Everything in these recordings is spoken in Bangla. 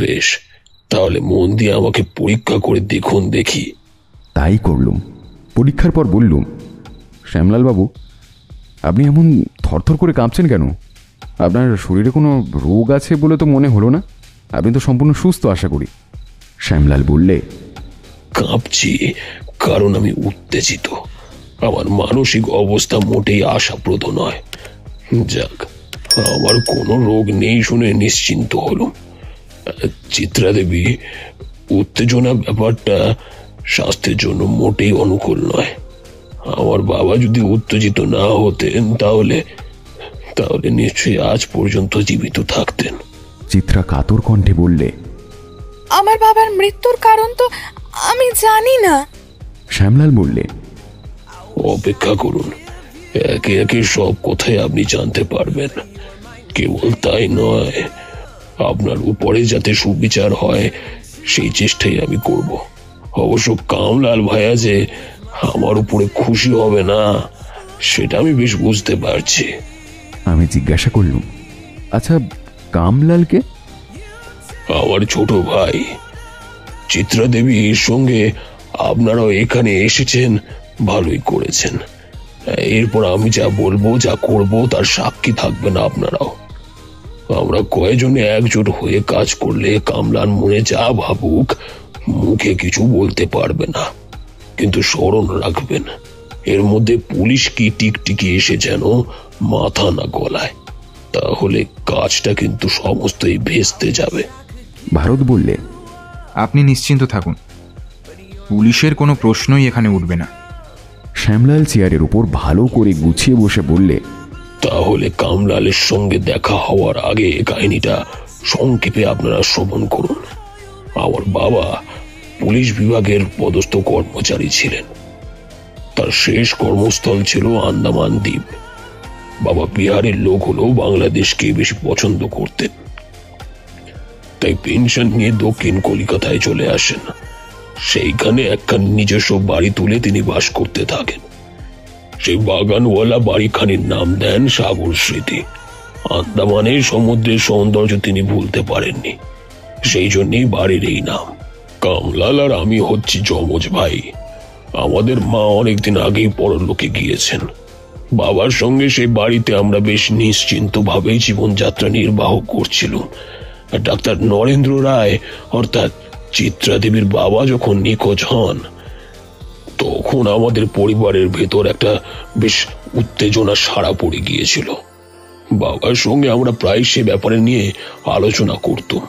বেশ, তাহলে মন দিয়ে আমাকে পরীক্ষা করে দেখুন দেখি। তাই করলুম। পরীক্ষার পর বললুম, শ্যামলাল বাবু, আপনি এমন থরথর করে কাঁপছেন কেন? আপনার শরীরে কোনো রোগ আছে বলে তো মনে হলো না। আপনি তো সম্পূর্ণ সুস্থ আশা করি। শ্যামলাল বললে, কাঁপছি কারণ আমি উত্তেজিত। আমার মানসিক অবস্থা মোটেই আশাপ্রদ নয়। যাক, আমার কোনো রোগ নেই শুনে নিশ্চিন্ত হলুম। চিত্রা দেবী, উত্তেজনা ব্যাপারটা স্বাস্থ্যের জন্য মোটেই অনুকূল নয়। আমার বাবা যদি উত্তেজিত না হতেন তাহলে তাহলে নিশ্চয়ই আজ পর্যন্ত জীবিত থাকতেন। চিত্রা কাতর কণ্ঠে বললে, আমার বাবার মৃত্যুর কারণ তো আমি জানি না। শ্যামলাল বললে, অপেক্ষা করুন, একে একে সব কথাই আপনি জানতে পারবেন। কেবল তাই নয়, আপনার উপরে যাতে সুবিচার হয় সেই চেষ্টাই আমি করব। অবশ্য কামলাল ভাইয়া যে আমার উপরে খুশি হবে না সেটা আমি বেশ বুঝতে পারছি। আমি জিজ্ঞাসা করলুম, আচ্ছা, কামলালকে? আমার ছোট ভাই। চিত্রা দেবীর সঙ্গে আপনারাও এখানে এসেছেন, ভালোই করেছেন। এরপর আমি যা বলবো, যা করব তার সাক্ষী থাকবেন আপনারাও। আমরা কয়েকজনে একজোট হয়ে কাজ করলে কামলার মনে যা ভাবুক মুখে কিছু বলতে পারবে না। কিন্তু স্মরণ রাখবেন, এর মধ্যে পুলিশ কি টিকটিকি এসে যেন মাথা না গলায়, তাহলে কাজটা কিন্তু সমস্তই ভেস্তে যাবে। ভারত বললে, আপনি নিশ্চিন্ত থাকুন, পুলিশের কোনো প্রশ্নই এখানে উঠবে না। শ্যামলাল চেয়ারের উপর ভালো করে গুছিয়ে বসে বললে, তাহলে কামলালের সঙ্গে দেখা হওয়ার আগে কাহিনীটা সংক্ষেপে আপনারা শ্রবণ করুন। আমার বাবা পুলিশ বিভাগের পদস্থ কর্মচারী ছিলেন। তার শেষ কর্মস্থল ছিল আন্দামান দ্বীপ। বাবা বিহারের লোক হলেও বাংলাদেশকে বেশি পছন্দ করতেন, তাই পেনশন নিয়ে দক্ষিণ কলিকাতায় চলে আসেন। সেইখানে একখানি নিজস্ব বাড়ি তুলে তিনি বাস করতে থাকেন। সেই বাগানওয়ালা বাড়িখানির নাম দেন সাগর স্মৃতি। আন্দামানের সমুদ্রের সৌন্দর্য তিনি ভুলতে পারেননি, সেই জন্যই বাড়ির এই নাম। কামলাল আর আমি হচ্ছি যমজ ভাই। আমাদের মা অনেকদিন আগেই পরলোকে গিয়েছেন। বাবার সঙ্গে সেই বাড়িতে আমরা বেশ নিশ্চিন্ত ভাবেই জীবনযাত্রা নির্বাহ করছিলাম। ডাক্তার নরেন্দ্র রায় অর্থাৎ চিত্রা দেবীর বাবা যখন নিখোঁজ হন, তখন আমাদের পরিবারের ভেতর একটা বেশ উত্তেজনা সাড়া পড়ে গিয়েছিল। বাবার সঙ্গে আমরা প্রায় সে ব্যাপারে নিয়ে আলোচনা করতাম,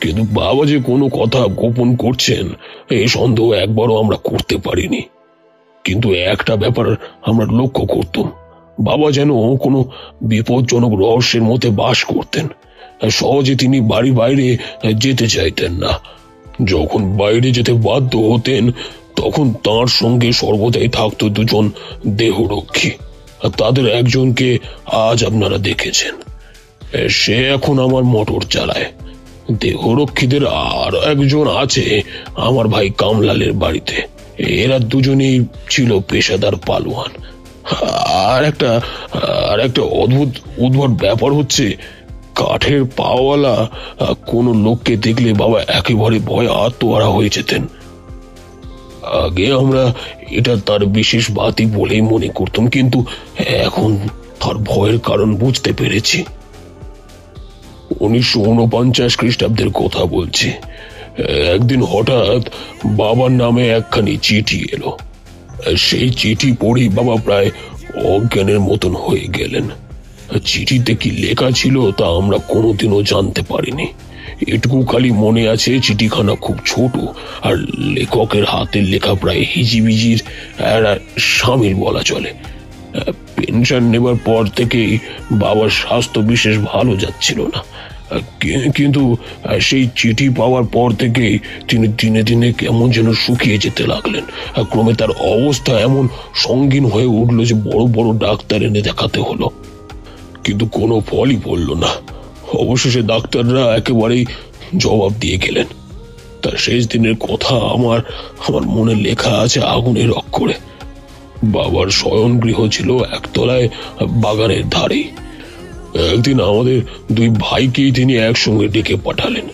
কিন্তু বাবা যে কোনো কথা গোপন করছেন এই সন্দেহ একবারও আমরা করতে পারিনি। কিন্তু একটা ব্যাপার আমরা লক্ষ্য করতাম, বাবা যেন কোনো বিপজ্জনক রহস্যের মধ্যে বাস করতেন। সহজে তিনি বাড়ি বাইরে যেতে চাইতেন না। যখন বাইরে যেতে বাধ্য হতেন তখন তার সঙ্গে সর্বদাই থাকতো দুজন দেহরক্ষী। তাদের একজনকে আজ আপনারা দেখেছেন, সে এখন আমার মোটর চালায়। দেহরক্ষীদের আর একজন আছে আমার ভাই কামলালের বাড়িতে। এরা দুজনেই ছিল পেশাদার পালোয়ান। আর একটা উদ্ভট ব্যাপার হচ্ছে, কাঠের পাওয়ালা কোনো লোককে দেখলে বাবা একেবারে ভয়ে আত্মহারা হয়ে যেতেন। আগে আমরা এটা তার বিশেষ বাতি বলেই মনে করতাম, কিন্তু এখন তার ভয়ের কারণ বুঝতে পেরেছি। 1949 খ্রিস্টাব্দের কথা বলছি। একদিন হঠাৎ বাবার নামে একখানি চিঠি এলো। সেই চিঠি পড়েই বাবা প্রায় অজ্ঞানের মতন হয়ে গেলেন। চিঠিতে কি লেখা ছিল তা আমরা কোনোদিনও জানতে পারিনি। এটুকু খালি মনে আছে, চিঠিখানা খুব ছোট আর লেখকের হাতের লেখা প্রায় হিজিবিজির সামিল বলা চলে। পেনশন নেবার পর থেকেই বাবার স্বাস্থ্য বিশেষ ভালো যাচ্ছিল না, কিন্তু সেই চিঠি পাওয়ার পর থেকেই তিনি দিনে দিনে কেমন যেন শুকিয়ে যেতে লাগলেন। ক্রমে তার অবস্থা এমন সঙ্গীন হয়ে উঠলো যে বড় বড় ডাক্তার এনে দেখাতে হলো, কিন্তু কোনো ফলই পড়ল না। অবশেষে ডাক্তাররা একেবারেই জবাব দিয়ে গেলেন। তার শেষ দিনের কথা আমার মনে লেখা আছে আগুনের অক্ষরে। বাবার শয়ন গৃহ ছিল একতলায় বাগানের ধারেই। একদিন আমাদের দুই ভাইকেই তিনি একসঙ্গে ডেকে পাঠালেন।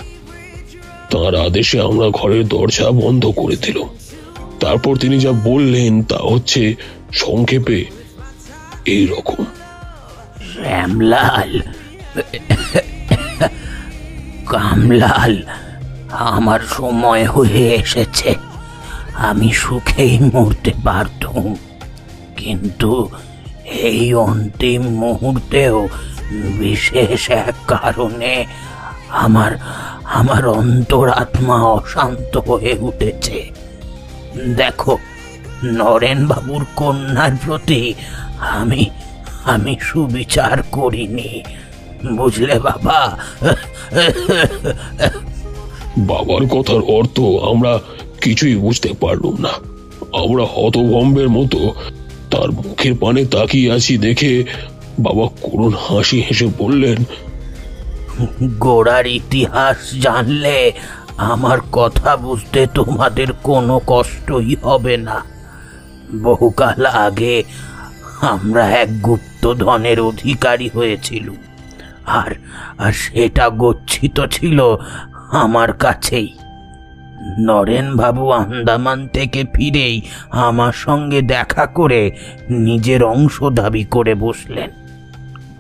তার আদেশে আমরা ঘরের দরজা বন্ধ করে দিলাম। তারপর তিনি যা বললেন তা হচ্ছে সংক্ষেপে এই রকম। শ্যামলাল, কামলাল, আমার সময় হয়ে এসেছে। আমি সুখেই মরতে পারতুম, কিন্তু এই অন্তিম মুহূর্তেও বিশেষ এক কারণে আমার অন্তরাত্মা অশান্ত হয়ে উঠেছে। দেখো, নরেন বাবুর কন্যার প্রতি আমি সুবিচার করিনি, বুঝলে বাবা? বাবার কথার অর্থ আমরা কিছুই বুঝতে পারলাম না। আমরা হতভম্বের মতো তার মুখের পানে তাকিয়ে আছি দেখে বাবা করুণ হাসি হেসে বললেন, গোড়ার ইতিহাস জানলে আমার কথা বুঝতে তোমাদের কোনো কষ্টই হবে না। বহুকাল আগে আমরা এক গুপ্তধনের অধিকারী হয়েছিলুম, আর সেটা গচ্ছিত ছিল আমার কাছেই। নরেন বাবু আন্দামান থেকে ফিরেই আমার সঙ্গে দেখা করে নিজের অংশ দাবি করে বসলেন।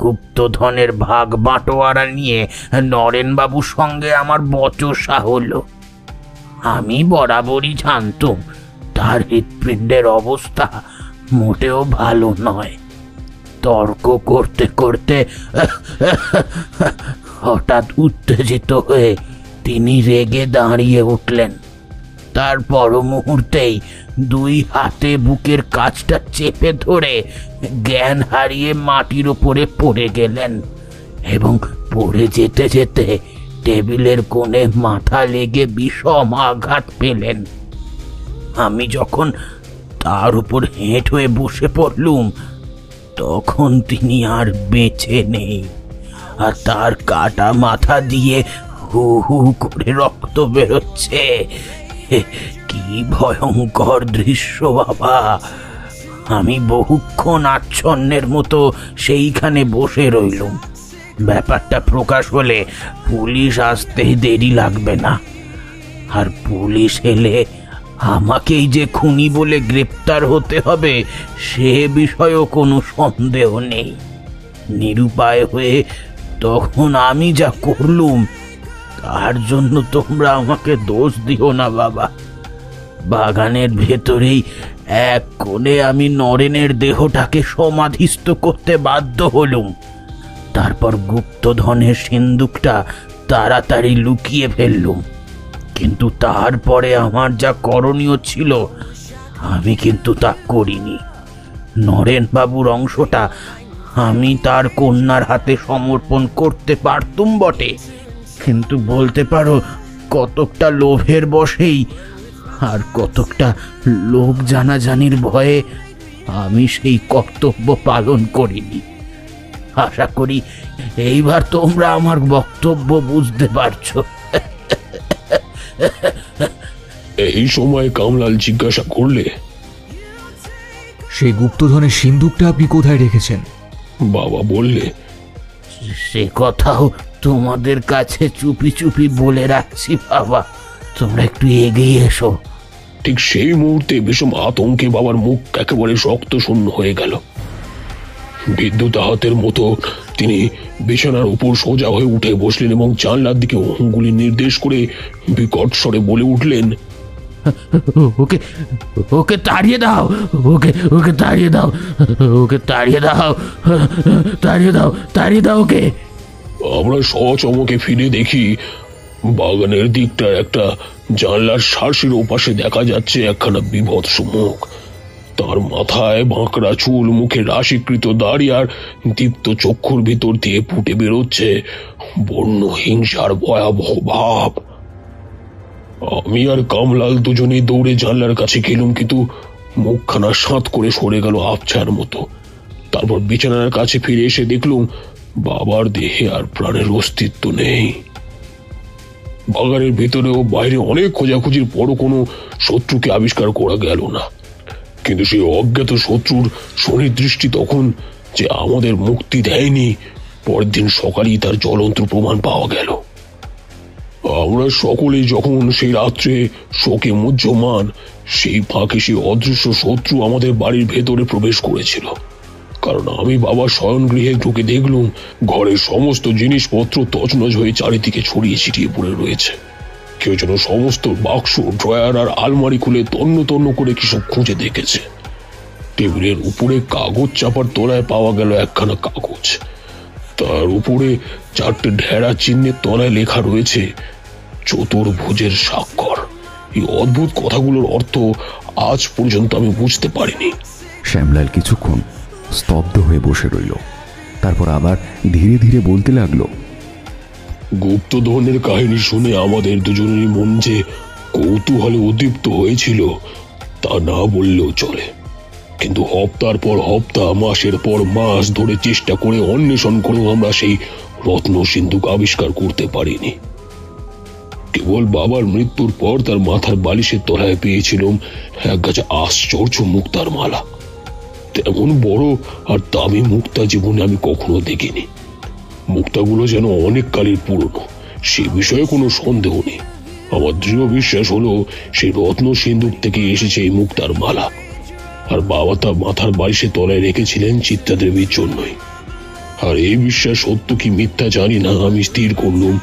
গুপ্তধনের ভাগ বাটোয়ারা নিয়ে নরেন বাবুর সঙ্গে আমার বচসা হলো। আমি বরাবরই জানতুম তার হৃৎপিণ্ডের অবস্থা মোটেও ভালো নয়। তর্ক করতে করতে হঠাৎ উত্তেজিত হয়ে তিনি রেগে দাঁড়িয়ে উঠলেন। তার পর মুহূর্তেই দুই হাতে বুকের কাছটা চেপে ধরে জ্ঞান হারিয়ে মাটির উপরে পড়ে গেলেন, এবং পড়ে যেতে যেতে টেবিলের কোণে মাথা লেগে বিষম আঘাত পেলেন। আমি যখন তার উপর হেঁট হয়ে বসে পড়লুম, তখন তিনি আর বেঁচে নেই, আর তার কাটা মাথা দিয়ে হু হু করে রক্ত বেরোচ্ছে। কি ভয়ঙ্কর দৃশ্য বাবা! আমি বহুক্ষণ আচ্ছন্নের মতো সেইখানে বসে রইলুম। ব্যাপারটা প্রকাশ হলে পুলিশ আসতে দেরি লাগবে না, আর পুলিশ এলে আমাকেই যে খুনি বলে গ্রেপ্তার হতে হবে সে বিষয়েও কোনো সন্দেহ নেই। নিরুপায় হয়ে তখন আমি যা করলুম তার জন্য তোমরা আমাকে দোষ দিও না বাবা। বাগানের ভেতরেই এক কোণে আমি নরেনের দেহটাকে সমাধিস্থ করতে বাধ্য হলুম। তারপর গুপ্তধনের সিন্দুকটা তাড়াতাড়ি লুকিয়ে ফেললুম, কিন্তু তারপরে আমার যা করণীয় ছিল আমি কিন্তু তা করিনি। নরেন বাবুর অংশটা আমি তার কন্যার হাতে সমর্পণ করতে পারতুম বটে, কিন্তু বলতে পারো কতকটা লোভের বশেই আর কতকটা লোক জানাজানির ভয়ে আমি সেই কর্তব্য পালন করিনি। আশা করি এইবার তোমরা আমার বক্তব্য বুঝতে পারছো। এই সময় কামলাল জিজ্ঞাসা করলে, সেই গুপ্তধনের সিন্দুকটা আপনি কোথায় রেখেছেন? বাবা বললে, সে কথাও তোমাদের কাছে চুপি চুপি বলে রাখছি বাবা, তোমরা একটু এগিয়ে এসো। ঠিক সেই মুহূর্তে বিষম আতঙ্কে বাবার মুখ একেবারে শক্ত শূন্য হয়ে গেল। বিদ্যুতাহতের মতো তিনি বিছানার উপর সোজা হয়ে উঠে বসলেন এবং জানলার দিকে অঙ্গুলি নির্দেশ করে বিকট স্বরে বলে উঠলেন, ওকে ওকে তাড়িয়ে দাও, ওকে তাড়িয়ে দাও, ওকে তাড়িয়ে দাও, তাড়িয়ে দাও, তাড়িয়ে দাও ওকে। আমরা সচমকে ফিরে দেখি বাগানের দিকটা একটা জানলার শার্সির ওপাশে দেখা যাচ্ছে একখানা বিভৎস মুখ। তার মাথায় বাঁকড়া চুল, মুখে রাশিকৃত দাড়ি, আর দীপ্ত চক্ষুর ভিতর দিয়ে ফুটে বেরোচ্ছে বন্য হিংসার ভয়াবহ ভাব। আমি আর কামলাল দুজনেই দৌড়ে জানলার কাছে গেলুম, কিন্তু মুখখানা সাঁত করে সরে গেল আবছার মতো। তারপর বিছানার কাছে ফিরে এসে দেখলুম বাবার দেহে আর প্রাণের অস্তিত্ব নেই। বাগানের ভেতরে ও বাইরে অনেক খোঁজাখুঁজির পরও কোনো শত্রুকে আবিষ্কার করা গেল না, কিন্তু সেই অজ্ঞাত শত্রুর সুনির্দৃষ্টি তখন যে আমাদের মুক্তি দেয়নি, পরের দিন সকালেই তার জ্বলন্ত প্রমাণ পাওয়া গেল। আমরা সকলেই যখন সেই রাত্রে শোকে মুহ্যমান, সেই ফাঁকে সেই অদৃশ্য শত্রু আমাদের বাড়ির ভেতরে প্রবেশ করেছিল। কারণ আমি বাবার শয়নগৃহে ঢুকে দেখলুম ঘরের সমস্ত জিনিসপত্র তছনছ হয়ে চারিদিকে ছড়িয়ে ছিটিয়ে পড়ে রয়েছে। কেউ যেন সমস্ত বাক্স, ড্রয়ার আর আলমারি খুলে তন্ন তন্ন করে কিসব খুঁজে দেখেছে। টেবিলের উপরে কাগজ চাপার তলায় পাওয়া গেল একখানা কাগজ। তার উপরে 4টে ঢেরা চিহ্নের তলায় লেখা রয়েছে চতুর্ভুজের স্বাক্ষর। এই অদ্ভুত কথাগুলোর অর্থ আজ পর্যন্ত আমি বুঝতে পারিনি। শ্যামলাল কিছুক্ষণ স্তব্ধ হয়ে বসে রইল, তারপর আবার ধীরে ধীরে বলতে লাগলো, গুপ্তধনের কাহিনী শুনে আমাদের দুজনেরই মন যে কৌতূহলে উদ্দীপ্ত হয়েছিল তা না বললেও চলে। কিন্তু হপ্তার পর হপ্তা, মাসের পর মাস ধরে চেষ্টা করে অন্বেষণ করেও আমরা সেই রত্ন সিন্ধুক আবিষ্কার করতে পারিনি। কেবল বাবার মৃত্যুর পর তার মাথার বালিশের তলায় পেয়েছিলাম এক গাছা আশ্চর্য মুক্তার মালা। তেমন বড় আর দামি মুক্তা জীবনে আমি কখনো দেখিনি। মুক্তাগুলো যেন অনেক কালের পুরনো, সে বিষয়ে কোনো সন্দেহ নেই। আমার দৃঢ় বিশ্বাস হলো সেই রত্ন সিন্ধুক থেকে এসেছে এই মুক্তার মালা। আর বাবা তা মাথার বালিশের তলায় রেখেছিলেন চিত্রা দেবীর জন্যই। আর এই বিশ্বাস সত্য কি মিথ্যা জানি না, আমি স্থির করলুম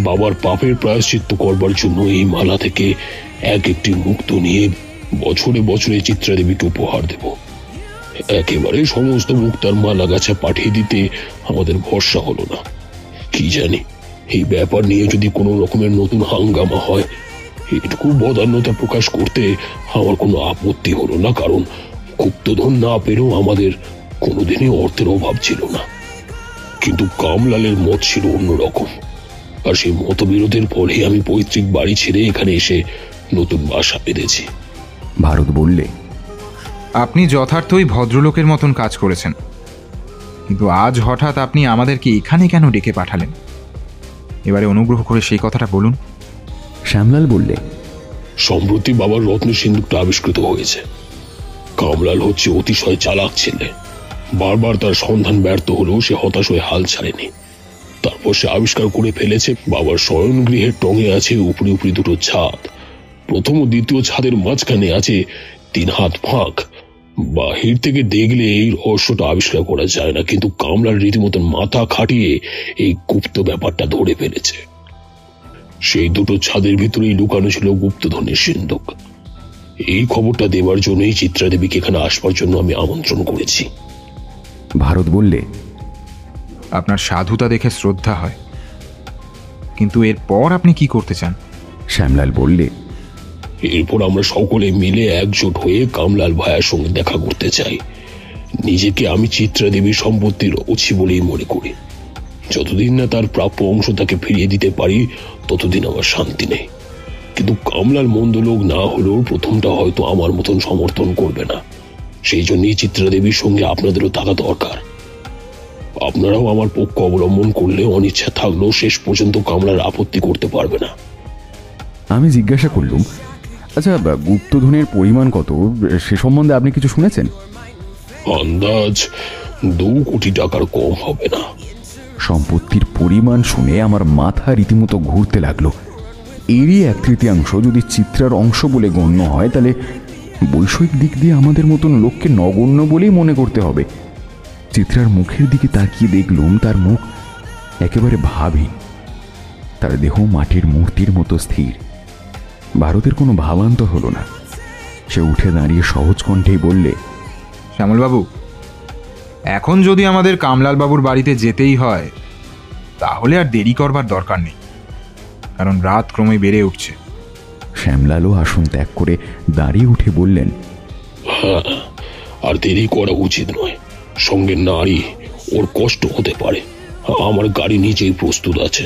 বাবার পাপের প্রায়শ্চিত্ত করবার জন্য এই মালা থেকে একটি মুক্ত নিয়ে বছরে বছরে চিত্রা দেবীকে উপহার দেব। একেবারে সমস্ত মুক্তার মালা গাছা পাঠিয়ে দিতে আমাদের ভরসা হলো না। কি জানি এই ব্যাপার নিয়ে যদি কোনো রকমের নতুন হাঙ্গামা হয়। এটুকু বদান্যতা প্রকাশ করতে আমার কোনো আপত্তি হলো না, কারণ গুপ্তধন না পেলেও আমাদের কোনোদিনই অর্থের অভাব ছিল না। কিন্তু কামলালের মত ছিল অন্যরকম, আর সেই মতবিরোধের ফলে আমি পৈতৃক বাড়ি ছেড়ে এখানে এসে নতুন বাসা বেঁধেছি। ভারত বললে, আপনি যথার্থই ভদ্রলোকের মতন কাজ করেছেন, কিন্তু আজ হঠাৎ আপনি আমাদেরকে এখানে কেন ডেকে পাঠালেন? এবারে অনুগ্রহ করে সেই কথাটা বলুন। শ্যামলাল বললে, সম্প্রতি বাবার রত্ন সিন্ধুকটা আবিষ্কৃত হয়েছে। কামলাল হচ্ছে অতিশয় চালাক ছেলে। বারবার তার সন্ধান ব্যর্থ হলেও সে হতাশ হয়ে হাল ছাড়েনি। তারপর সে আবিষ্কার করে ফেলেছে বাবার শয়নগৃহের টঙে আছে উপরি উপরি 2টো ছাদ। প্রথম ও দ্বিতীয় ছাদের মাঝখানে আছে 3 হাত ফাঁক। বাহির থেকে দেখলে এই রহস্যটা আবিষ্কার করা যায় না, কিন্তু কামলার রীতিমতন মাথা খাটিয়ে এই গুপ্ত ব্যাপারটা ধরে ফেলেছে। সেই 2টো ছাদের ভিতরেই লুকানো ছিল গুপ্তধনের সিন্ধুক। এই খবরটা দেবার জন্যই চিত্রা দেবীকে এখানে আসবার জন্য আমি আমন্ত্রণ করেছি। ভারত বললে, আপনার সাধুতা দেখে শ্রদ্ধা হয়, কিন্তু এরপর আপনি কি করতে চান? শ্যামলাল বললে, এরপর আমরা সকলে মিলে একজোট হয়ে কামলাল ভাইয়ের সঙ্গে দেখা করতে চাই। নিজেকে আমি চিত্রা দেবীর সম্পত্তির অছি বলেই মনে করি। যতদিন না তার প্রাপ্য অংশ তাকে ফিরিয়ে দিতে পারি ততদিন আমার শান্তি নেই। কিন্তু কামলাল মন্দ লোক না হলেও প্রথমটা হয়তো আমার মতন সমর্থন করবে না। সেই জন্যই চিত্রা দেবীর সঙ্গে আপনাদেরও থাকা দরকার। আপনারাও আমার পক্ষ অবলম্বন করলে অনিচ্ছা থাকলেও শেষ পর্যন্ত কামলার আপত্তি করতে পারবে না। আমি জিজ্ঞাসা করলুম, আচ্ছা গুপ্তধনের পরিমাণ কত সে সম্বন্ধে আপনি কিছু শুনেছেন? আন্দাজ 2 কোটি টাকার কম হবে না। সম্পত্তির পরিমাণ শুনে আমার মাথা রীতিমতো ঘুরতে লাগলো। এরই 1/3 যদি চিত্রার অংশ বলে গণ্য হয়, তাহলে বৈষয়িক দিক দিয়ে আমাদের মতন লোককে নগণ্য বলেই মনে করতে হবে। চিত্রার মুখের দিকে তাকিয়ে দেখলুম তার মুখ একেবারে ভাবহীন, তার দেহ মাটির মূর্তির মতো স্থির। ভারতের কোনো ভাবান্তর হলো না। সে উঠে দাঁড়িয়ে সহজ কণ্ঠেই বললে, শ্যামলবাবু, এখন যদি আমাদের কামলাল বাবুর বাড়িতে যেতেই হয় তাহলে আর দেরি করবার দরকার নেই, কারণ রাত ক্রমে বেড়ে উঠছে। শ্যামলালও আসন ত্যাগ করে দাঁড়িয়ে উঠে বললেন, হ্যাঁ, আর দেরি করা উচিত নয়। সঙ্গে নারী, ওর কষ্ট হতে পারে। আমার গাড়ি নিজেই প্রস্তুত আছে।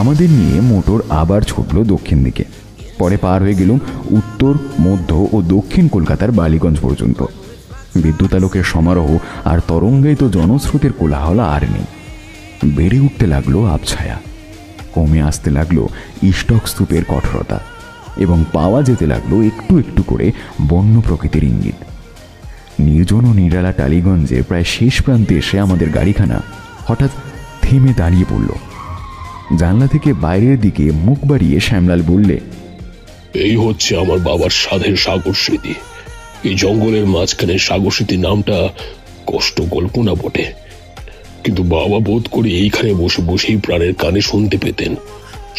আমাদের নিয়ে মোটর আবার ছুটল দক্ষিণ দিকে। পরে পার হয়ে গেলুম উত্তর, মধ্য ও দক্ষিণ কলকাতার বালিগঞ্জ পর্যন্ত। বিদ্যুতালোকের সমারোহ আর তরঙ্গায়িত জনস্রোতের কোলাহল আর নেই। বেড়ে উঠতে লাগলো আবছায়া, কমে আসতে লাগলো ইষ্টক স্তূপের কঠোরতা, এবং পাওয়া যেতে লাগলো একটু একটু করে বন্য প্রকৃতির ইঙ্গিত। নির্জন ও নিরালা টালিগঞ্জে প্রায় শেষ প্রান্তে এসে আমাদের গাড়িখানা হঠাৎ থেমে দাঁড়িয়ে পড়ল। জানলা থেকে বাইরের দিকে মুখ বাড়িয়ে শ্যামলাল বললে, এই হচ্ছে আমার বাবার সাধের সাগর স্মৃতি। এই জঙ্গলের মাঝখানে সাগর স্মৃতি নামটা কষ্ট কল্পনা বটে, কিন্তু বাবা বোধ করে এইখানে বসে বসেই প্রাণের কানে শুনতে পেতেন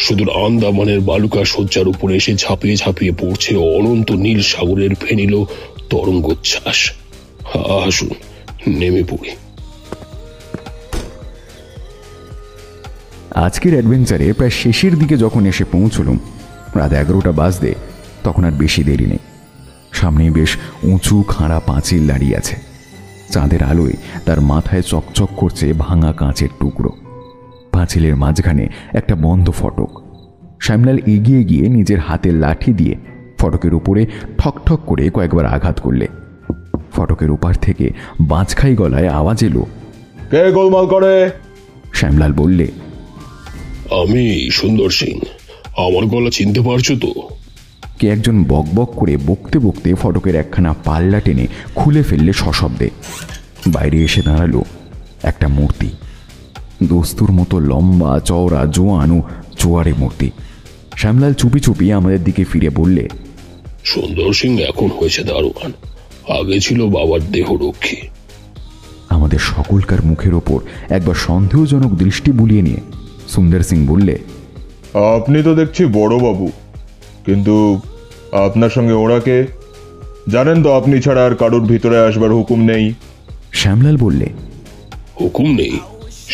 সুদূর আন্দামানের বালুকা শয্যার উপরে এসে ঝাঁপিয়ে ঝাঁপিয়ে পড়ছে অনন্ত নীল সাগরের ফেনিল তরঙ্গোচ্ছ্বাস। আসুন নেমে পড়ি। আজকের অ্যাডভেঞ্চারে প্রায় শেষের দিকে যখন এসে পৌঁছলুম, রাত 11টা বাজতে, তখন আর বেশি দেরি নেই। সামনেই বেশ উঁচু খাঁড়া পাঁচিল দাঁড়িয়ে আছে। চাঁদের আলোয় তার মাথায় চকচক করছে ভাঙা কাঁচের টুকরো। পাঁচিলের মাঝখানে একটা বন্ধ ফটক। শ্যামলাল এগিয়ে গিয়ে নিজের হাতের লাঠি দিয়ে ফটকের উপরে ঠকঠক করে কয়েকবার আঘাত করলে ফটকের ওপার থেকে বাঁচখাই গলায় আওয়াজ এলো, কে গোলমাল করে? শ্যামলাল বললে, আমি সুন্দর সিং। আমার গলা চিনতে পারছো তো? কে একজন বকবক করে বকতে বকতে ফটকের একখানা পাল্লা টেনে খুলে ফেললে সশব্দে। বাইরে এসে দাঁড়ালো একটা মূর্তি, দস্তুর মতো লম্বা চওড়া জোয়ান ও চোয়ারে মূর্তি। শ্যামলাল চুপি চুপি আমাদের দিকে ফিরে বললে, সুন্দর সিং এখন হয়েছে দারোয়ান, আগে ছিল বাবার দেহরক্ষী। আমাদের সকলকার মুখের ওপর একবার সন্দেহজনক দৃষ্টি বুলিয়ে নিয়ে সুন্দর সিং বললে, আপনি তো দেখছি বড় বাবু, কিন্তু আপনার সঙ্গে ওরা কে? জানেন তো আপনি ছাড়া আর কারোর ভিতরে আসবার হুকুম নেই। শ্যামলাল বললে, হুকুম নেই?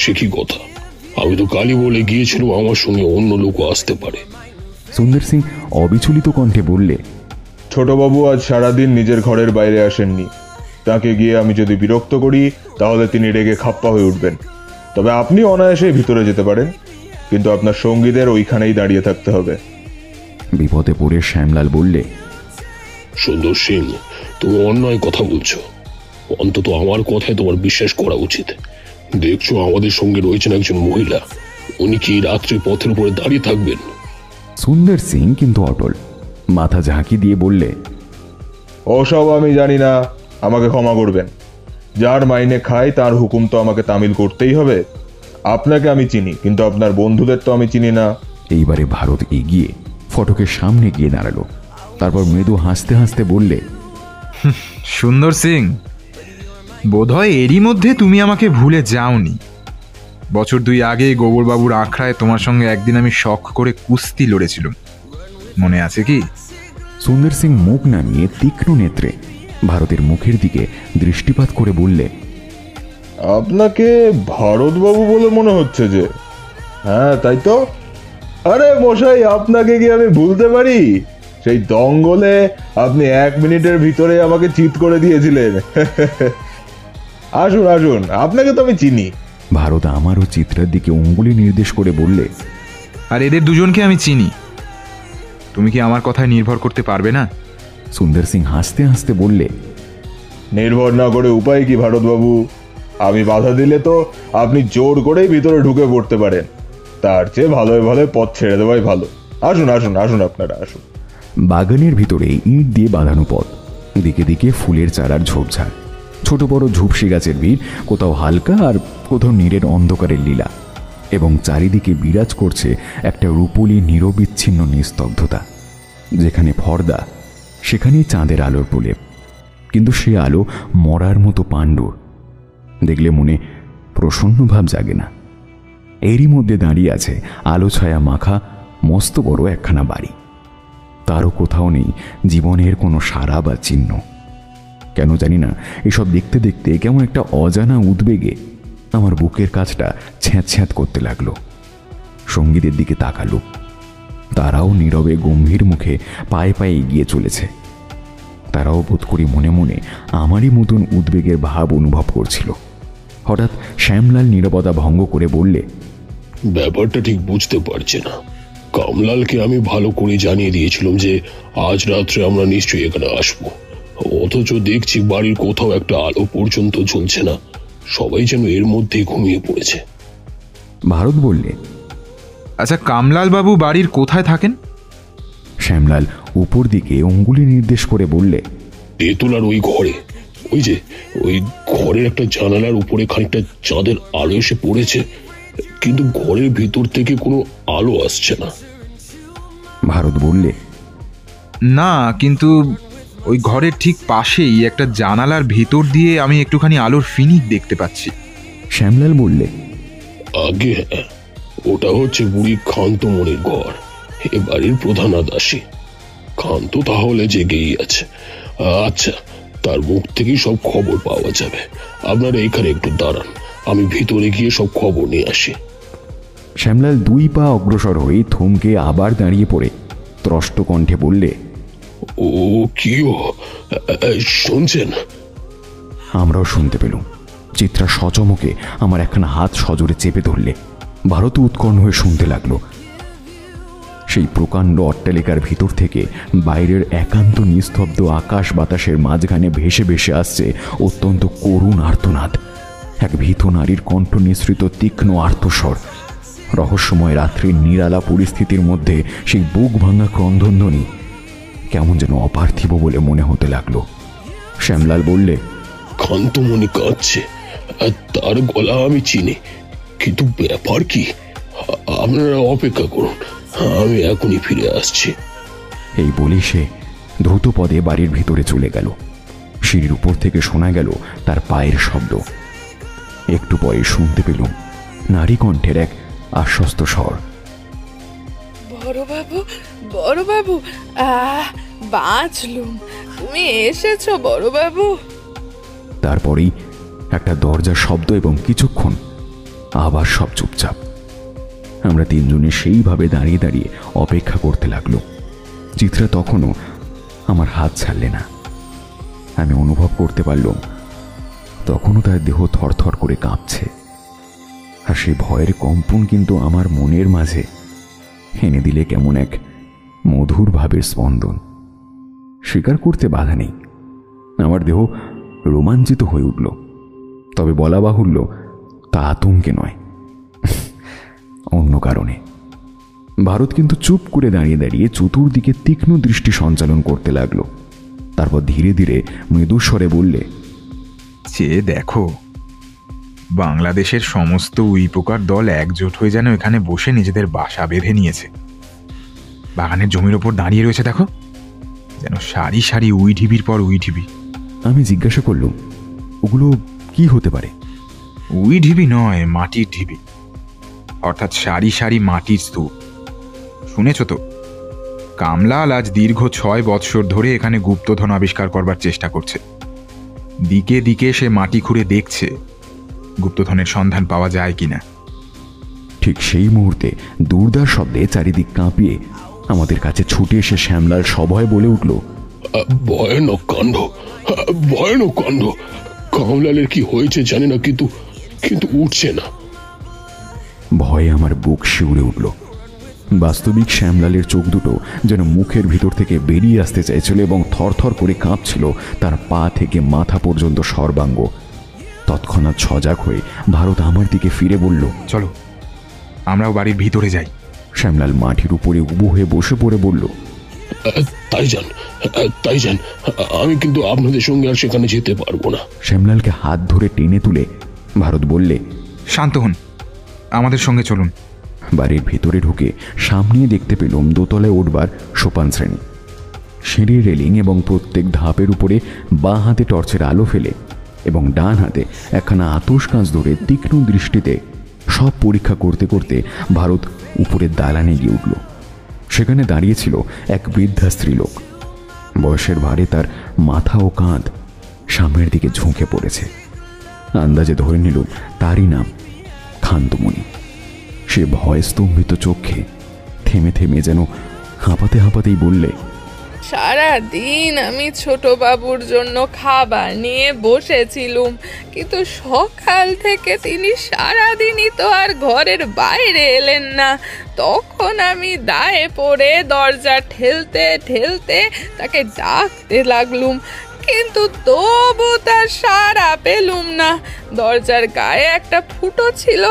সে কি কথা? আমি তো কালী বলে গিয়েছিলাম আমার সঙ্গে অন্য লোকও আসতে পারে। সুন্দর সিং অবিচলিত কণ্ঠে বললে, ছোটবাবু আজ সারাদিন নিজের ঘরের বাইরে আসেননি। তাকে গিয়ে আমি যদি বিরক্ত করি তাহলে তিনি রেগে খাপ্পা হয়ে উঠবেন। তবে আপনি অনায়াসে ভিতরে যেতে পারেন, কিন্তু আপনার সঙ্গীদের ওইখানেই দাঁড়িয়ে থাকতে হবে। বিপদে পড়ে শ্যামলাল বললে, সুন্দর সিং, তুমি অন্যায় কথা বলছো। অন্তত আমার কথায় তোমার বিশ্বাস করা উচিত। দেখছো আমাদের সঙ্গে রয়েছেন একজন মহিলা, উনি কি রাত্রে পথের উপরে দাঁড়িয়ে থাকবেন? সুন্দর সিং কিন্তু অটল, মাথা ঝাঁকি দিয়ে বললে, ওসব আমি জানি না, আমাকে ক্ষমা করবেন। যার মাইনে খাই তার হুকুম তো আমাকে তামিল করতেই হবে। আপনাকে আমি চিনি, কিন্তু আপনার বন্ধুদের তো আমি চিনি না। এইবারে ভারত এগিয়ে ফটকের সামনে গিয়ে দাঁড়ালো। তারপর মৃদু হাসতে হাসতে বললে, সুন্দর সিং, বোধহয় এরই মধ্যে তুমি আমাকে ভুলে যাওনি। বছর 2 আগে গোবরবাবুর আখড়ায় তোমার সঙ্গে একদিন আমি শখ করে কুস্তি লড়েছিলাম, মনে আছে কি? সুন্দর সিং মুখ নামিয়ে তীক্ষ্ণ নেত্রে ভারতের মুখের দিকে দৃষ্টিপাত করে বললে, আপনাকে ভারতবাবু বলে মনে হচ্ছে যে। হ্যাঁ তাই তো। আরে মশাই, আপনাকে কি আমি ভুলতে পারি? সেই দঙ্গলে আপনি 1 মিনিটের ভিতরে আমাকে চিৎ করে দিয়েছিলেন। আসুন আসুন, আপনাকে তো আমি চিনি। ভারত আমারও চিত্রার দিকে অঙ্গুলি নির্দেশ করে বললে, আর এদের দুজনকে আমি চিনি। তুমি কি আমার কথায় নির্ভর করতে পারবে না? সুন্দর সিং হাসতে হাসতে বললে, নির্ভর না করে উপায় কি ভারতবাবু? আমি বাধা দিলে তো আপনি জোর করেই ভিতরে ঢুকে পড়তে পারেন। তার চেয়ে ভালোই ভালো পথ ছেড়ে দেওয়াই ভালো। আসুন আসুন আসুন, আপনারা আসুন। বাগানের ভিতরে ইট দিয়ে বাঁধানো পথ, দিকে দিকে ফুলের চারার ঝোপঝাড়, ছোট বড় ঝুপসি গাছের ভিড়, কোথাও হালকা আর কোথাও নীরের অন্ধকারের লীলা, এবং চারিদিকে বিরাজ করছে একটা রূপলি নিরবিচ্ছিন্ন নিস্তব্ধতা। যেখানে পর্দা সেখানেই চাঁদের আলোর প্রলেপ, কিন্তু সে আলো মরার মতো পাণ্ডুর। দেখলে মনে প্রসন্ন ভাব জাগে না। এরই মধ্যে দাঁড়িয়ে আছে আলো ছায়া মাখা মস্ত বড় একখানা বাড়ি। তারও কোথাও নেই জীবনের কোনো সারা বা চিহ্ন। কেন জানি না, এসব দেখতে দেখতে কেমন একটা অজানা উদ্বেগে আমার বুকের কাছটা ছ্যাঁত ছ্যাঁত করতে লাগলো। সঙ্গীদের দিকে তাকালো, তারাও নীরবে গম্ভীর মুখে পায়ে পায়ে এগিয়ে চলেছে। তারাও বোধ করি মনে মনে আমারই মতন উদ্বেগের ভাব অনুভব করছিল। হঠাৎ শ্যামলাল নীরবতা ভঙ্গ করে বললে, ব্যাপারটা ঠিক বুঝতে পারছি না। কামলালকে আমি ভালো করে জানিয়ে দিয়েছিলাম যে আজ রাত্রে আমরা নিশ্চয়ই এখানে আসবো, অথচ দেখছি বাড়ির কোথাও একটা আলো পর্যন্ত জ্বলছে না। সবাই যেন এর মধ্যেই ঘুমিয়ে পড়েছে। ভারত বললে, আচ্ছা, কামলাল বাবু বাড়ির কোথায় থাকেন? শ্যামলাল উপর দিকে অঙ্গুলি নির্দেশ করে বললে, তেতলার ওই ঘরে, ওই যে ওই ঘরের একটা জানালার উপরে খানিকটা চাঁদের আলো এসে পড়েছে, কিন্তু ঘরের ভিতর থেকে কোনো আলো আসছে না। ভারত বললে, না, কিন্তু ওই ঘরের ঠিক পাশেই একটা জানালার ভিতর দিয়ে আমি একটুখানি আলোর ফিনিক দেখতে পাচ্ছি। শ্যামলাল বললে, আগে হ্যাঁ, ওটা হচ্ছে বুড়ি খান্তমণির ঘর, এ বাড়ির প্রধান আদাসী। খান্ত তাহলে জেগেই আছে। আচ্ছা, তার মুখ থেকেই সব খবর পাওয়া যাবে। আপনারা এখানে একটু দাঁড়ান, আমি ভিতরে গিয়ে সব খবর নিয়ে আসি। শ্যামলাল 2 পা অগ্রসর হয়ে থমকে আবার দাঁড়িয়ে পড়ে ত্রষ্ট কণ্ঠে বললে, ও কি ও শুনছেন? আমরাও শুনতে পেলুম। চিত্রা সচমকে আমার একখানা হাত সজোরে চেপে ধরলে। ভারত উৎকণ্ঠ হয়ে শুনতে লাগলো। সেই প্রকাণ্ড অট্টালিকার ভিতর থেকে বাইরের একান্ত নিস্তব্ধ আকাশ বাতাসের মাঝখানে ভেসে ভেসে আসছে অত্যন্ত করুণ আর্তনাদ। এক ভীত নারীর কণ্ঠ নিঃসৃত তীক্ষ্ণ আর্তস্বর। রহস্যময় রাত্রির নিরালা পরিস্থিতির মধ্যে সেই বুক ভাঙা ক্রন্দনধ্বনি কেমন যেন অপার্থিব বলে মনে হতে লাগলো। শ্যামলাল বললে, খান্তমণি কাঁদছে, তার গলা আমি চিনি, কিন্তু ব্যাপার কি? আপনারা অপেক্ষা করুন, আমি এখনই ফিরে আসছি। এই বলে সে দ্রুত পদে বাড়ির ভিতরে চলে গেল। সিঁড়ির উপর থেকে শোনা গেল তার পায়ের শব্দ। একটু পরে শুনতে পেলুম নারী কণ্ঠের এক আশ্বস্ত স্বর, বড়বাবু, বড়বাবু, বাঁচলুম, তুমি এসেছো বড়বাবু। তারপরেই একটা দরজার শব্দ এবং কিছুক্ষণ আবার সব চুপচাপ। আমরা 3 জনে সেইভাবে দাঁড়িয়ে দাঁড়িয়ে অপেক্ষা করতে লাগলো। চিত্রা তখনও আমার হাত ছাড়লে না। আমি অনুভব করতে পারলাম তখনও তার দেহ থরথর করে কাঁপছে। আর সেই ভয়ের কম্পন কিন্তু আমার মনের মাঝে এনে দিলে কেমন এক মধুর ভাবের স্পন্দন। স্বীকার করতে বাধা নেই, আমার দেহ রোমাঞ্চিত হয়ে উঠল। তবে বলা বাহুল্য তা আতঙ্কে নয়, অন্য কারণে। ভারত কিন্তু চুপ করে দাঁড়িয়ে দাঁড়িয়ে চতুর্দিকে তীক্ষ্ণ দৃষ্টি সঞ্চালন করতে লাগলো। তারপর ধীরে ধীরে মৃদুস্বরে বললে, চেয়ে দেখো, বাংলাদেশের সমস্ত উইপোকার দল একজোট হয়ে যেন এখানে বসে নিজেদের বাসা বেঁধে নিয়েছে। বাগানের জমির ওপর দাঁড়িয়ে রয়েছে দেখো, যেন সারি সারি উই ঢিবির পর উই ঢিবি। আমি জিজ্ঞাসা করলাম, ওগুলো কি হতে পারে? উই ঢিবি নয়, মাটির ঢিবি, অর্থাৎ সারি সারি মাটির স্তূপ। শুনেছ তো, কামলাল আজ দীর্ঘ 6 বৎসর ধরে এখানে গুপ্তধন আবিষ্কার করবার চেষ্টা করছে। দিকে দিকে সে মাটি খুঁড়ে দেখছে গুপ্তধনের সন্ধান পাওয়া যায় কিনা। ঠিক সেই মুহূর্তে দুর্দার শব্দে চারিদিক কাঁপিয়ে আমাদের কাছে ছুটে এসে শ্যামলাল সভয়ে বলে উঠল, ভয়ানক কাণ্ড, ভয়ানক কাণ্ড। কামলালের কি হয়েছে জানি না, কিন্তু কিন্তু উঠছে না। ভয়ে আমার বুক শিউরে উঠল। বাস্তবিক শ্যামলালের চোখ দুটো যেন মুখের ভিতর থেকে বেরিয়ে আসতে চাইছিল এবং থরথর করে কাঁপছিল তার পা থেকে মাথা পর্যন্ত সর্বাঙ্গ। তৎক্ষণাৎ সজাগ হয়ে ভারত আমার দিকে ফিরে বলল, চলো আমরাও বাড়ির ভিতরে যাই। শ্যামলাল মাটির উপরে উবু হয়ে বসে পড়ে বলল, তাই যান, তাই যান, আমি কিন্তু আপনাদের সঙ্গে আর সেখানে যেতে পারবো না। শ্যামলালকে হাত ধরে টেনে তুলে ভারত বললে, শান্ত হন, আমাদের সঙ্গে চলুন। বাড়ির ভেতরে ঢুকে সামনে দেখতে পেলাম দোতলায় উঠবার সোপান শ্রেণী, সিঁড়ির রেলিং এবং প্রত্যেক ধাপের উপরে বাঁ হাতে টর্চের আলো ফেলে এবং ডান হাতে একখানা আতশ কাঁচ ধরে তীক্ষ্ণ দৃষ্টিতে সব পরীক্ষা করতে করতে ভারত উপরের দালানে গিয়ে উঠল। সেখানে দাঁড়িয়েছিল এক বৃদ্ধা স্ত্রীলোক। বয়সের ভারে তার মাথা ও কাঁধ সামনের দিকে ঝুঁকে পড়েছে। আন্দাজে ধরে নিল তারই নাম খান্তমণি। সে ভয় স্তম্ভিত চোখে থেমে থেমে যেন হাঁপাতে হাঁপাতেই বললে, সারাদিন আমি ছোট বাবুর জন্য খাবার নিয়ে বসেছিলুম, কিন্তু সকাল থেকে তিনি সারাদিনই তো আর ঘরের বাইরে এলেন না। তখন আমি দায়ে পড়ে দরজা ঠেলতে ঠেলতে তাকে ডাকতে লাগলুম, কিন্তু তবু তার সাড়া পেলুম না। দরজার গায়ে একটা ফুটো ছিল,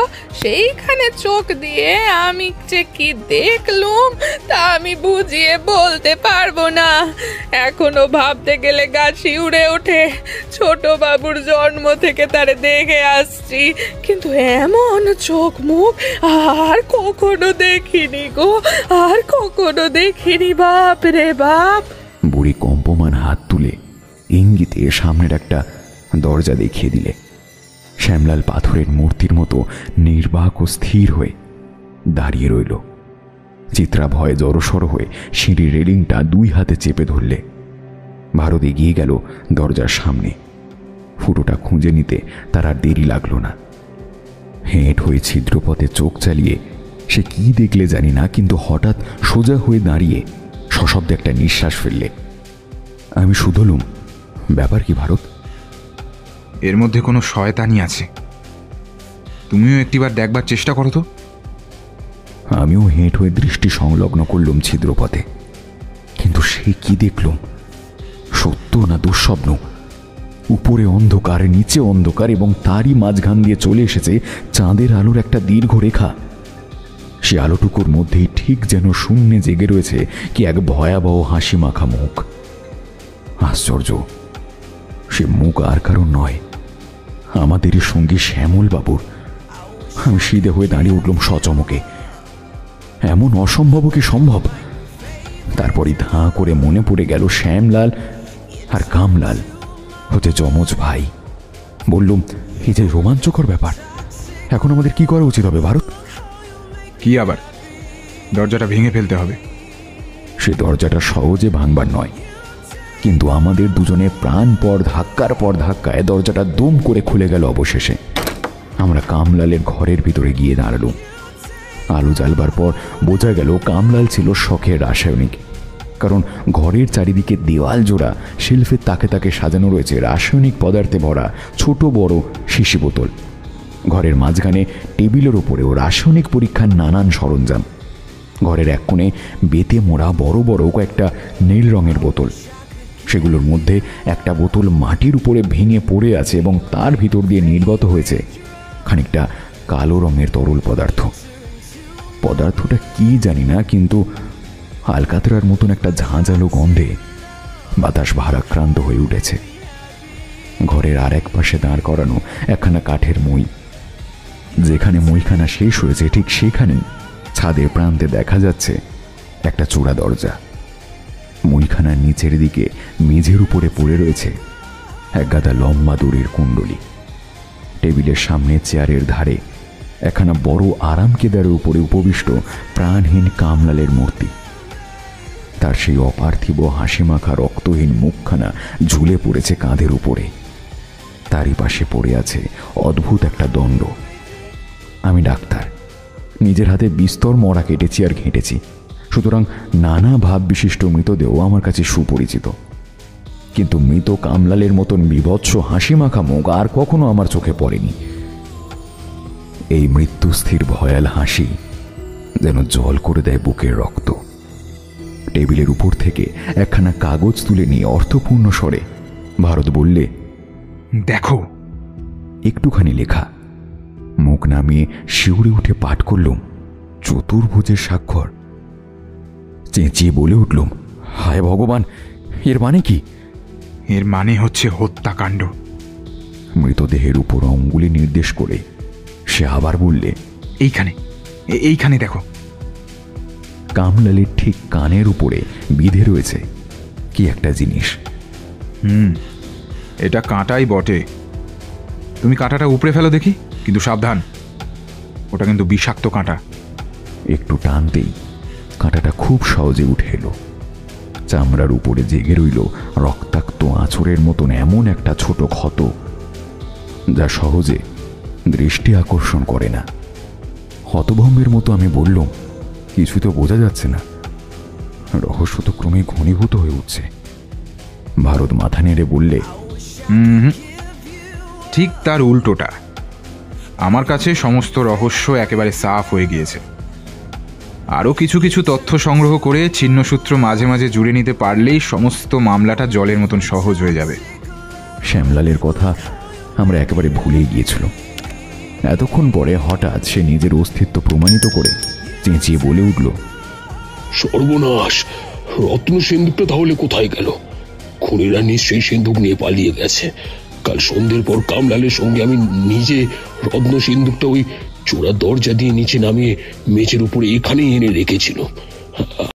সেইখানে চোখ দিয়ে আমি যে কি দেখলুম তা আমি বুঝিয়ে বলতে পারবো না। এখনো ভাবতে গেলে গা শিউরে ওঠে। ছোট বাবুর জন্ম থেকে তারে দেখে আসছি, কিন্তু এমন চোখ মুখ আর কখনো দেখিনি গো, আর কখনো দেখিনি। বাপ রে বাপ। বুড়ি কম্পমান হাত তুলে ইঙ্গিতে সামনের একটা দরজা দেখিয়ে দিলে। শ্যামলাল পাথরের মূর্তির মতো নির্বাক ও স্থির হয়ে দাঁড়িয়ে রইল। চিত্রা ভয়ে জড়সড় হয়ে সিঁড়ির রেলিংটা দুই হাতে চেপে ধরলে। ভারত এগিয়ে গেল দরজার সামনে। ফুটোটা খুঁজে নিতে তার আর দেরি লাগলো না। হেঁট হয়ে ছিদ্রপথে চোখ চালিয়ে সে কি দেখলে জানি না, কিন্তু হঠাৎ সোজা হয়ে দাঁড়িয়ে সশব্দে একটা নিঃশ্বাস ফেললে। আমি শুধলুম, ব্যাপার কি ভারত? এর মধ্যে কোনো শয়তানি আছে, তুমিও একটিবার দেখবার চেষ্টা করো তো। আমিও হেঁট হয়ে দৃষ্টি সংলগ্ন করলুম ছিদ্রপথে, কিন্তু সে কি দেখলুম? সত্য না দুঃস্বপ্ন? উপরে অন্ধকার, নিচে অন্ধকার, এবং তারই মাঝখান দিয়ে চলে এসেছে চাঁদের আলোর একটা দীর্ঘ রেখা। সে আলোটুকুর মধ্যেই ঠিক যেন শূন্যে জেগে রয়েছে কি এক ভয়াবহ হাসি মাখা মুখ। আশ্চর্য, সে মুখ আর কারণ নয়, আমাদেরই সঙ্গী শ্যামল বাবুর। আমি সিধে হয়ে দাঁড়িয়ে উঠলাম সচমকে। এমন অসম্ভব কি সম্ভব? তারপরই ধাঁ করে মনে পড়ে গেল শ্যামলাল আর কামলাল হচ্ছে যমজ ভাই। বললুম, এই যে রোমাঞ্চকর ব্যাপার, এখন আমাদের কি করা উচিত হবে ভারত? কি আবার? দরজাটা ভেঙে ফেলতে হবে। সে দরজাটা সহজে ভাঙবার নয়, কিন্তু আমাদের দুজনে প্রাণপর ধাক্কার পর ধাক্কায় দরজাটা দুম করে খুলে গেল। অবশেষে আমরা কামলালের ঘরের ভিতরে গিয়ে দাঁড়ালুম। আলো জ্বালবার পর বোঝা গেল কামলাল ছিল শখের রাসায়নিক, কারণ ঘরের চারিদিকে দেওয়াল জোড়া শেলফের তাকে তাকে সাজানো রয়েছে রাসায়নিক পদার্থে ভরা ছোট বড় শিশি বোতল। ঘরের মাঝখানে টেবিলের ওপরেও রাসায়নিক পরীক্ষার নানান সরঞ্জাম। ঘরের এক কোণে বেতে মোড়া বড় বড় কয়েকটা নীল রঙের বোতল। সেগুলোর মধ্যে একটা বোতল মাটির উপরে ভেঙে পড়ে আছে এবং তার ভিতর দিয়ে নির্গত হয়েছে খানিকটা কালো রঙের তরল পদার্থ। পদার্থটা কি জানি না, কিন্তু আলকাতরার মতন একটা ঝাঁঝালো গন্ধে বাতাস ভারাক্রান্ত হয়ে উঠেছে। ঘরের আর এক পাশে দাঁড় করানো একখানা কাঠের মই। যেখানে মইখানা শেষ হয়েছে ঠিক সেখানেই ছাদের প্রান্তে দেখা যাচ্ছে একটা চূড়া দরজা। মইখানার নিচের দিকে মেঝের উপরে পড়ে রয়েছে এক গাদা লম্বা দড়ির কুণ্ডলি। টেবিলের সামনে চেয়ারের ধারে একখানা বড় আরাম কেদারের উপরে উপবিষ্ট প্রাণহীন কামলালের মূর্তি। তার সেই অপার্থিব হাসিমাখা রক্তহীন মুখখানা ঝুলে পড়েছে কাঁধের উপরে। তারই পাশে পড়ে আছে অদ্ভুত একটা দণ্ড। আমি ডাক্তার, নিজের হাতে বিস্তর মরা কেটেছি আর ঘেঁটেছি, সুতরাং নানা ভাব বিশিষ্ট মৃতদেহ আমার কাছে সুপরিচিত। কিন্তু মৃত কামলালের মতন বিভৎস হাসিমাখা মুখ আর কখনো আমার চোখে পড়েনি। এই মৃত্যুস্থির ভয়াল হাসি যেন জল করে দেয় বুকের রক্ত। টেবিলের উপর থেকে একখানা কাগজ তুলে নিয়ে অর্থপূর্ণ স্বরে ভারত বললে, দেখো। একটুখানি লেখা। মুখ নামিয়ে শিউরে উঠে পাঠ করলুম, চতুর্ভুজের স্বাক্ষর। চেঁচিয়ে বলে উঠলুম, হায় ভগবান, এর মানে কি? এর মানে হচ্ছে হত্যাকাণ্ড। মৃতদেহের উপর অঙ্গুলি নির্দেশ করে সে আবার বললে, এইখানে, এইখানে দেখো। কামলালের ঠিক কানের উপরে বিধে রয়েছে কি একটা জিনিস। এটা কাঁটাই বটে। তুমি কাঁটাটা উপড়ে ফেলো দেখি, কিন্তু সাবধান, ওটা কিন্তু বিষাক্ত কাঁটা। একটু টানতেই কাঁটাটা খুব সহজে উঠে এলো। চামড়ার উপরে জেগে রইল রক্তাক্ত আঁচড়ের মতন এমন একটা ছোট ক্ষত, যা সহজে দৃষ্টি আকর্ষণ করে না। হতভম্বের মতো আমি বললাম, কিছু তো বোঝা যাচ্ছে না, রহস্য তো ক্রমে ঘনীভূত হয়ে উঠছে। ভারত মাথা নেড়ে বললে, ঠিক তার উল্টোটা। আমার কাছে সমস্ত রহস্য একেবারে সাফ হয়ে গিয়েছে। আরও কিছু কিছু তথ্য সংগ্রহ করে চিহ্নসূত্র মাঝে মাঝে জুড়ে নিতে পারলেই সমস্ত মামলাটা জলের মতন সহজ হয়ে যাবে। শ্যামলালের কথা আমরা একেবারে ভুলেই গিয়েছিল। এতক্ষণ পরে হঠাৎ সে নিজের অস্তিত্ব প্রমাণিত করে চেঁচিয়ে বলে উঠল, সর্বনাশ! রত্ন সিন্ধুকটা তাহলে কোথায় গেল? খুনিরা নিশ্চয়ই সিন্ধুক নিয়ে পালিয়ে গেছে। কাল সন্ধ্যের পর কামলালের সঙ্গে আমি নিজে রত্ন সিন্ধুকটা ওই চোরা দরজা দিয়ে নিচে নামিয়ে মেঝের উপরে এখানেই এনে রেখেছিল।